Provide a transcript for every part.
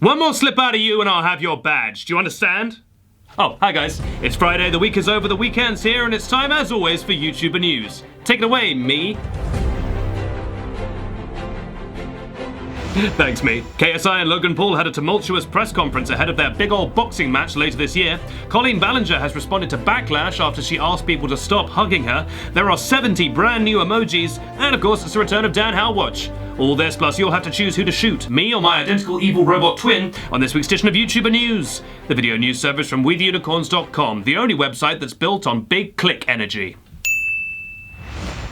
One more slip out of you and I'll have your badge. Do you understand? Oh, hi guys. It's Friday, the week is over, the weekend's here, and it's time as always for YouTuber news. Take it away, me. Thanks, me. KSI and Logan Paul had a tumultuous press conference ahead of their big old boxing match later this year. Colleen Ballinger has responded to backlash after she asked people to stop hugging her. There are 70 brand new emojis, and of course it's the return of Dan Howatch. All this plus you'll have to choose who to shoot, me or my identical evil robot twin, on this week's edition of YouTuber News, the video news service from WeTheUnicorns.com, the only website that's built on big click energy.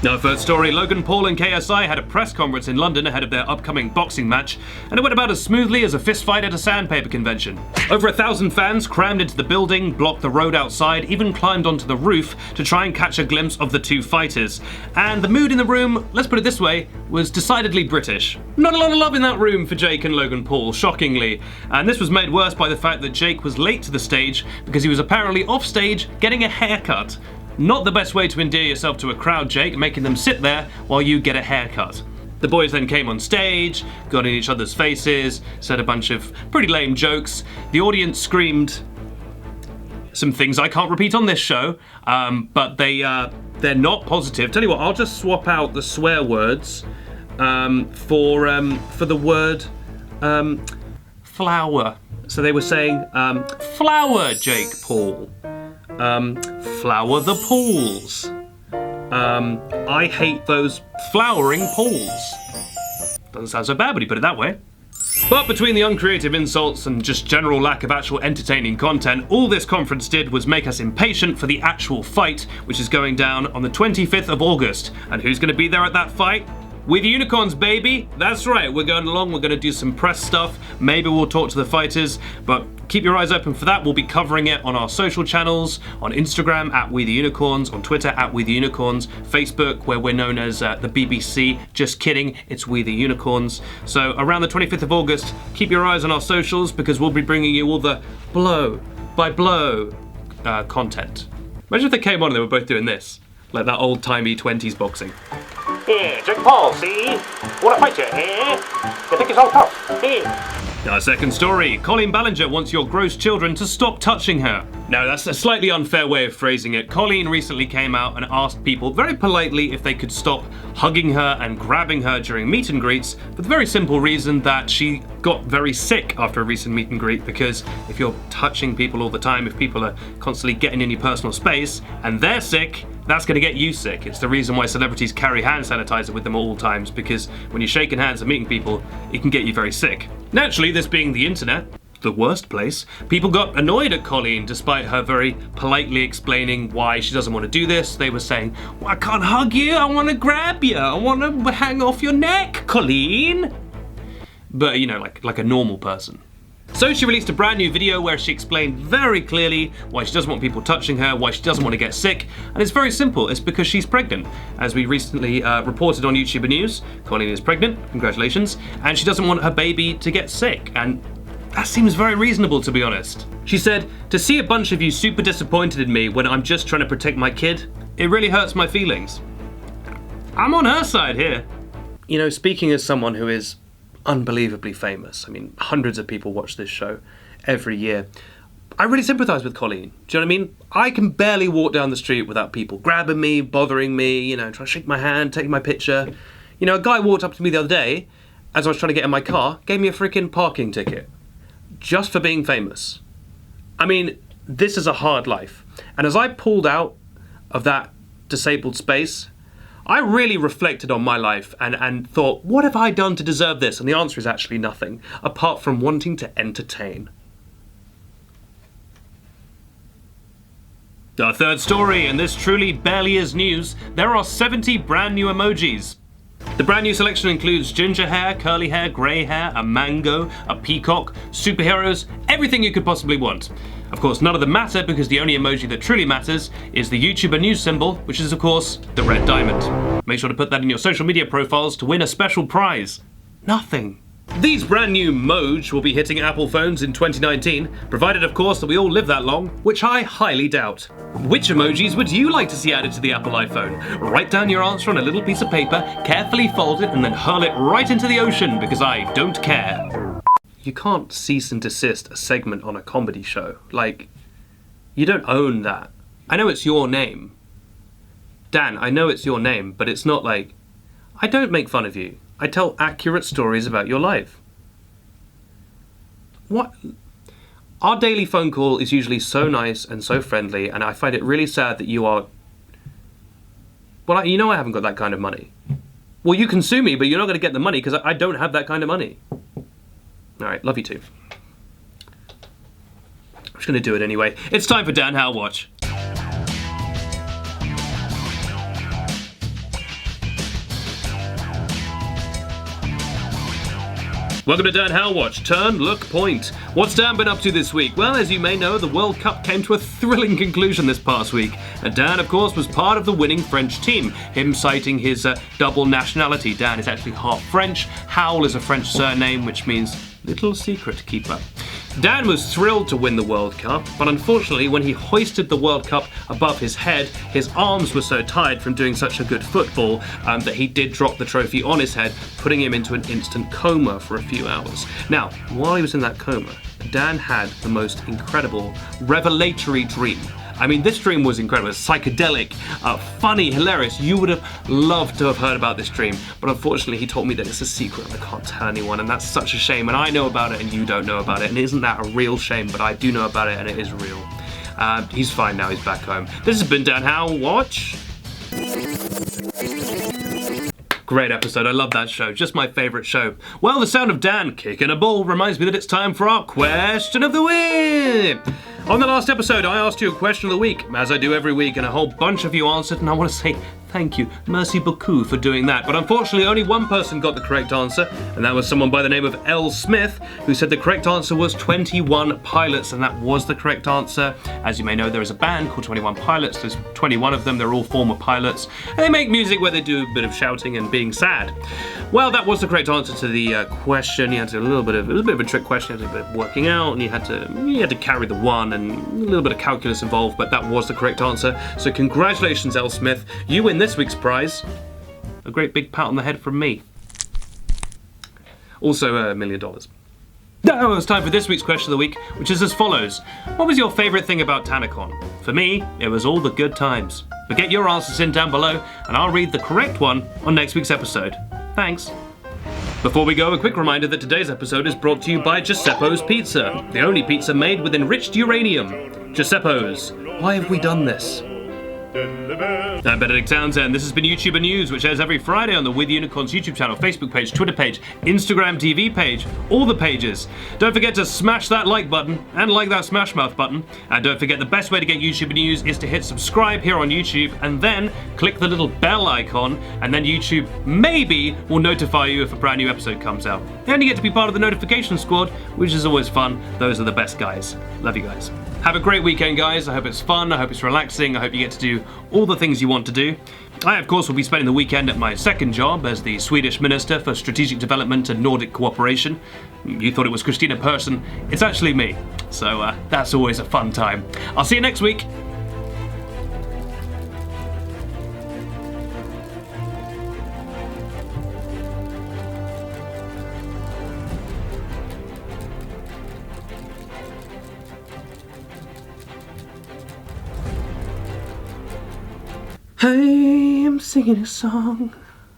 Our first story, Logan Paul and KSI had a press conference in London ahead of their upcoming boxing match, and it went about as smoothly as a fistfight at a sandpaper convention. Over 1,000 fans crammed into the building, blocked the road outside, even climbed onto the roof to try and catch a glimpse of the two fighters. And the mood in the room, let's put it this way, was decidedly British. Not a lot of love in that room for Jake and Logan Paul, shockingly. And this was made worse by the fact that Jake was late to the stage because he was apparently off stage getting a haircut. Not the best way to endear yourself to a crowd, Jake, making them sit there while you get a haircut. The boys then came on stage, got in each other's faces, said a bunch of pretty lame jokes. The audience screamed some things I can't repeat on this show, but they're not positive. Tell you what, I'll just swap out the swear words for the word flower. So they were saying flower, Jake Paul. Flower the pools. I hate those flowering pools. Doesn't sound so bad when you put it that way. But between the uncreative insults and just general lack of actual entertaining content, all this conference did was make us impatient for the actual fight, which is going down on the 25th of August. And who's going to be there at that fight? With unicorns, baby! That's right, we're going along, we're going to do some press stuff, maybe we'll talk to the fighters, but keep your eyes open for that. We'll be covering it on our social channels, on Instagram at WeTheUnicorns, on Twitter at WeTheUnicorns, Facebook where we're known as the BBC. Just kidding, it's We The Unicorns. So around the 25th of August, keep your eyes on our socials because we'll be bringing you all the blow by blow content. Imagine if they came on and they were both doing this, like that old-timey 20s boxing. Here, Jake Paul, see? Wanna fight you, eh? You think it's all tough, here. Our second story, Colleen Ballinger wants your gross children to stop touching her. Now that's a slightly unfair way of phrasing it. Colleen recently came out and asked people very politely if they could stop hugging her and grabbing her during meet and greets for the very simple reason that she got very sick after a recent meet and greet, because if you're touching people all the time, if people are constantly getting in your personal space and they're sick, that's going to get you sick. It's the reason why celebrities carry hand sanitizer with them at all times, because when you're shaking hands and meeting people, it can get you very sick. Naturally, this being the internet, the worst place, people got annoyed at Colleen despite her very politely explaining why she doesn't want to do this. They were saying, well, I can't hug you, I want to grab you, I want to hang off your neck, Colleen. But, you know, like a normal person. So she released a brand new video where she explained very clearly why she doesn't want people touching her, why she doesn't want to get sick, and it's very simple, it's because she's pregnant. As we recently reported on YouTuber News, Colleen is pregnant, congratulations, and she doesn't want her baby to get sick, and that seems very reasonable, to be honest. She said, to see a bunch of you super disappointed in me when I'm just trying to protect my kid, it really hurts my feelings. I'm on her side here. You know, speaking as someone who is unbelievably famous. I mean, hundreds of people watch this show every year. I really sympathise with Colleen. Do you know what I mean? I can barely walk down the street without people grabbing me, bothering me, you know, trying to shake my hand, taking my picture. You know, a guy walked up to me the other day as I was trying to get in my car, gave me a freaking parking ticket. Just for being famous. I mean, this is a hard life. And as I pulled out of that disabled space, I really reflected on my life and thought, what have I done to deserve this? And the answer is actually nothing, apart from wanting to entertain. Our third story, and this truly barely is news, there are 70 brand new emojis. The brand new selection includes ginger hair, curly hair, grey hair, a mango, a peacock, superheroes, everything you could possibly want. Of course, none of them matter because the only emoji that truly matters is the YouTuber news symbol, which is of course the red diamond. Make sure to put that in your social media profiles to win a special prize. Nothing. These brand new Moj will be hitting Apple phones in 2019, provided of course that we all live that long, which I highly doubt. Which emojis would you like to see added to the Apple iPhone? Write down your answer on a little piece of paper, carefully fold it, and then hurl it right into the ocean because I don't care. you can't cease and desist a segment on a comedy show. Like, you don't own that. I know it's your name. Dan, I know it's your name, but it's not like, I don't make fun of you. I tell accurate stories about your life. What? Our daily phone call is usually so nice and so friendly, and I find it really sad that you are... Well, you know I haven't got that kind of money. Well, you can sue me, but you're not going to get the money because I don't have that kind of money. All right, love you too. I'm just going to do it anyway. It's time for Dan How Watch. Welcome to Dan How Watch. Turn, look, point. What's Dan been up to this week? Well, as you may know, the World Cup came to a thrilling conclusion this past week. And Dan, of course, was part of the winning French team, him citing his double nationality. Dan is actually half French. Howell is a French surname, which means little secret keeper. Dan was thrilled to win the World Cup, but unfortunately when he hoisted the World Cup above his head, his arms were so tired from doing such a good football that he did drop the trophy on his head, putting him into an instant coma for a few hours. Now, while he was in that coma, Dan had the most incredible, revelatory dream. I mean, this dream was incredible. It was psychedelic, funny, hilarious. You would have loved to have heard about this dream, but unfortunately he told me that it's a secret and I can't tell anyone, and that's such a shame, and I know about it and you don't know about it, and isn't that a real shame? But I do know about it and it is real. He's fine now, he's back home. This has been Dan How Watch. Great episode, I love that show, just my favourite show. Well, the sound of Dan kicking a ball reminds me that it's time for our question of the week. On the last episode, I asked you a question of the week, as I do every week, and a whole bunch of you answered, and I want to say thank you, merci beaucoup for doing that. But unfortunately, only one person got the correct answer, and that was someone by the name of L. Smith, who said the correct answer was 21 Pilots, and that was the correct answer. As you may know, there is a band called 21 Pilots. There's 21 of them. They're all former pilots, and they make music where they do a bit of shouting and being sad. Well, that was the correct answer to the question. You had to it was a bit of a trick question. You had to do a bit of working out, and you had to carry the one, and a little bit of calculus involved, but that was the correct answer. So congratulations, L. Smith. You win this week's prize. A great big pat on the head from me. Also $1 million. Now it's time for this week's question of the week, which is as follows. What was your favourite thing about TanaCon? For me, it was all the good times. But get your answers in down below, and I'll read the correct one on next week's episode. Thanks. Before we go, a quick reminder that today's episode is brought to you by Giuseppo's Pizza, the only pizza made with enriched uranium. Giuseppo's. Why have we done this? I'm Benedict Townsend. This has been YouTuber News, which airs every Friday on the With Unicorns YouTube channel, Facebook page, Twitter page, Instagram TV page, all the pages. Don't forget to smash that like button and like that smash mouth button. And don't forget the best way to get YouTuber News is to hit subscribe here on YouTube and then click the little bell icon, and then YouTube maybe will notify you if a brand new episode comes out. And you get to be part of the notification squad, which is always fun. Those are the best guys. Love you guys. Have a great weekend, guys. I hope it's fun. I hope it's relaxing. I hope you get to do all the things you want to do. I, of course, will be spending the weekend at my second job as the Swedish Minister for Strategic Development and Nordic Cooperation. You thought it was Christina Persson. It's actually me. So that's always a fun time. I'll see you next week. I am singing a song.